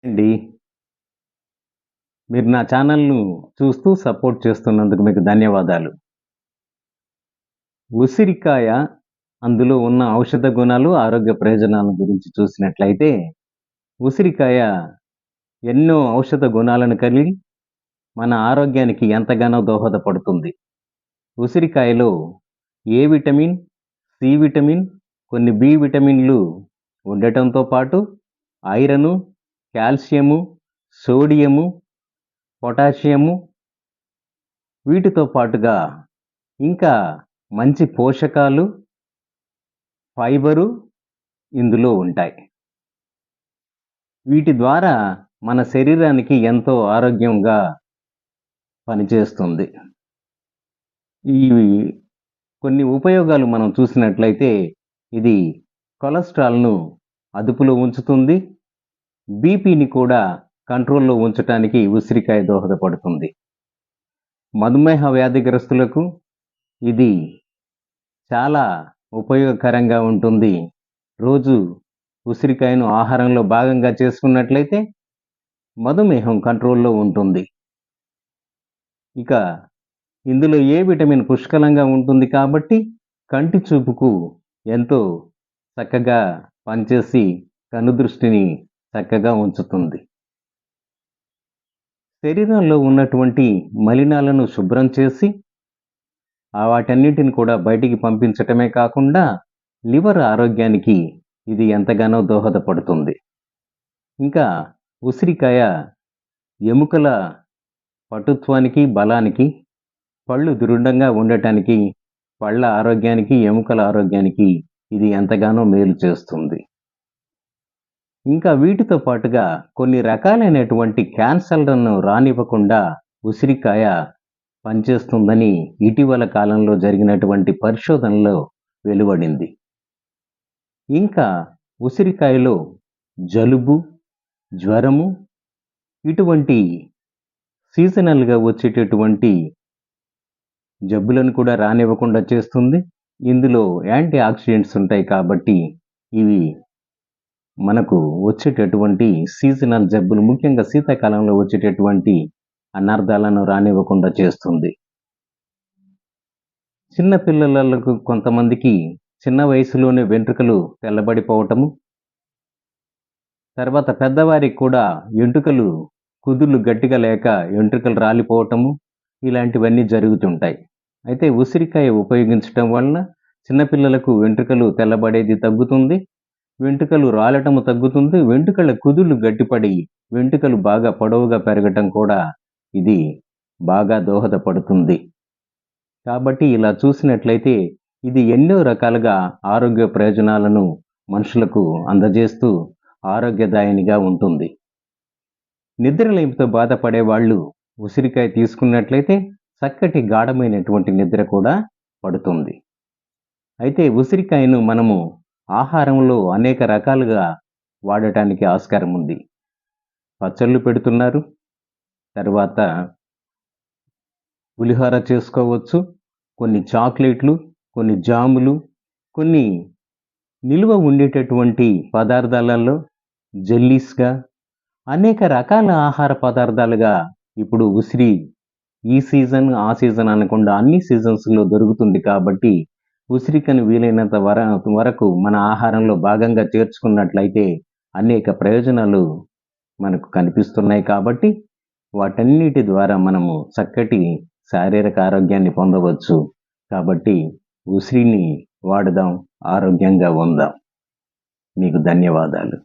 అండి. మీరు నా ఛానల్‌ను చూస్తూ సపోర్ట్ చేస్తున్నందుకు మీకు ధన్యవాదాలు. ఉసిరికాయ, అందులో ఉన్న ఔషధ గుణాలు, ఆరోగ్య ప్రయోజనాల గురించి చూసినట్లయితే, ఉసిరికాయ ఎన్నో ఔషధ గుణాలను కలిగి, మన ఆరోగ్యానికి ఎంతగానో దోహదపడుతుంది. ఉసిరికాయలో ఏ విటమిన్, సి విటమిన్, కొన్ని బి విటమిన్‌లు ఉండటంతో పాటు ఐరను, కాల్షియము, సోడియము, పొటాషియము వీటితో పాటుగా ఇంకా మంచి పోషకాలు, ఫైబరు ఇందులో ఉంటాయి. వీటి ద్వారా మన శరీరానికి ఎంతో ఆరోగ్యంగా పనిచేస్తుంది. ఇవి కొన్ని ఉపయోగాలు మనం చూసినట్లయితే ఇది కొలెస్ట్రాల్‌ను అదుపులో ఉంచుతుంది. బీపీని కూడా కంట్రోల్‌లో ఉంచటానికి ఉసిరికాయ దోహదపడుతుంది. మధుమేహ వ్యాధిగ్రస్తులకు ఇది చాలా ఉపయోగకరంగా ఉంటుంది. రోజు ఉసిరికాయను ఆహారంలో భాగంగా చేసుకున్నట్లయితే మధుమేహం కంట్రోల్‌లో ఉంటుంది. ఇక ఇందులో ఏ విటమిన్ పుష్కలంగా ఉంటుంది కాబట్టి కంటి చూపుకు ఎంతో చక్కగా పనిచేసి కనుదృష్టిని చక్కగా ఉంచుతుంది. శరీరంలో ఉన్నటువంటి మలినాలను శుభ్రం చేసి వాటన్నిటిని కూడా బయటికి పంపించటమే కాకుండా లివర్ ఆరోగ్యానికి ఇది ఎంతగానో దోహదపడుతుంది. ఇంకా ఉసిరికాయ ఎముకల పటుత్వానికి, బలానికి, పళ్ళు దృఢంగా ఉండటానికి, పళ్ళ ఆరోగ్యానికి, ఎముకల ఆరోగ్యానికి ఇది ఎంతగానో మేలు చేస్తుంది. ఇంకా వీటితో పాటుగా కొన్ని రకాలైనటువంటి క్యాన్సర్లను రానివ్వకుండా ఉసిరికాయ పనిచేస్తుందని ఇటీవల కాలంలో జరిగినటువంటి పరిశోధనలో వెలువడింది. ఇంకా ఉసిరికాయలో జలుబు, జ్వరము ఇటువంటి సీజనల్‌గా వచ్చేటటువంటి జబ్బులను కూడా రానివ్వకుండా చేస్తుంది. ఇందులో యాంటీ ఆక్సిడెంట్స్ ఉంటాయి కాబట్టి ఇవి మనకు వచ్చేటటువంటి సీజనల్ జబ్బులు, ముఖ్యంగా శీతాకాలంలో వచ్చేటటువంటి అనర్థాలను రానివ్వకుండా చేస్తుంది. చిన్న పిల్లలకు కొంతమందికి చిన్న వయసులోనే వెంట్రుకలు తెల్లబడిపోవటము, తర్వాత పెద్దవారికి కూడా ఎంట్రుకలు కుదుళ్ళు గట్టిగా లేక ఎంట్రుకలు రాలిపోవటము ఇలాంటివన్నీ జరుగుతుంటాయి. అయితే ఉసిరికాయ ఉపయోగించటం వలన చిన్నపిల్లలకు వెంట్రుకలు తెల్లబడేది తగ్గుతుంది. వెంట్రుకలు రాలటము తగ్గుతుంది. వెంట్రుకల కుదుళ్ళు గట్టిపడి వెంట్రుకలు బాగా పొడవుగా పెరగటం కూడా ఇది బాగా దోహదపడుతుంది. కాబట్టి ఇలా చూసినట్లయితే ఇది ఎన్నో రకాలుగా ఆరోగ్య ప్రయోజనాలను మనుషులకు అందజేస్తూ ఆరోగ్యదాయినిగా ఉంటుంది. నిద్రలేమితో బాధపడే వాళ్ళు ఉసిరికాయ తీసుకున్నట్లయితే చక్కటి గాఢమైనటువంటి నిద్ర కూడా పడుతుంది. అయితే ఉసిరికాయను మనము ఆహారంలో అనేక రకాలుగా వాడటానికి ఆస్కారం ఉంది. పచ్చళ్ళు పెడుతున్నారు. తర్వాత పులిహోర చేసుకోవచ్చు. కొన్ని చాక్లెట్లు, కొన్ని జాములు, కొన్ని నిలువ ఉండేటటువంటి పదార్థాలలో జెల్లీస్‌గా అనేక రకాల ఆహార పదార్థాలుగా ఇప్పుడు ఉసిరి ఈ సీజన్, ఆ సీజన్ అనకుండా అన్ని సీజన్స్‌లో దొరుకుతుంది కాబట్టి ఉసిరికను వీలైనంత వరకు మన ఆహారంలో భాగంగా చేర్చుకున్నట్లయితే అనేక ప్రయోజనాలు మనకు కనిపిస్తున్నాయి కాబట్టి వాటన్నిటి ద్వారా మనము చక్కటి శారీరక ఆరోగ్యాన్ని పొందవచ్చు. కాబట్టి ఉసిరిని వాడదాం, ఆరోగ్యంగా ఉందాం. మీకు ధన్యవాదాలు.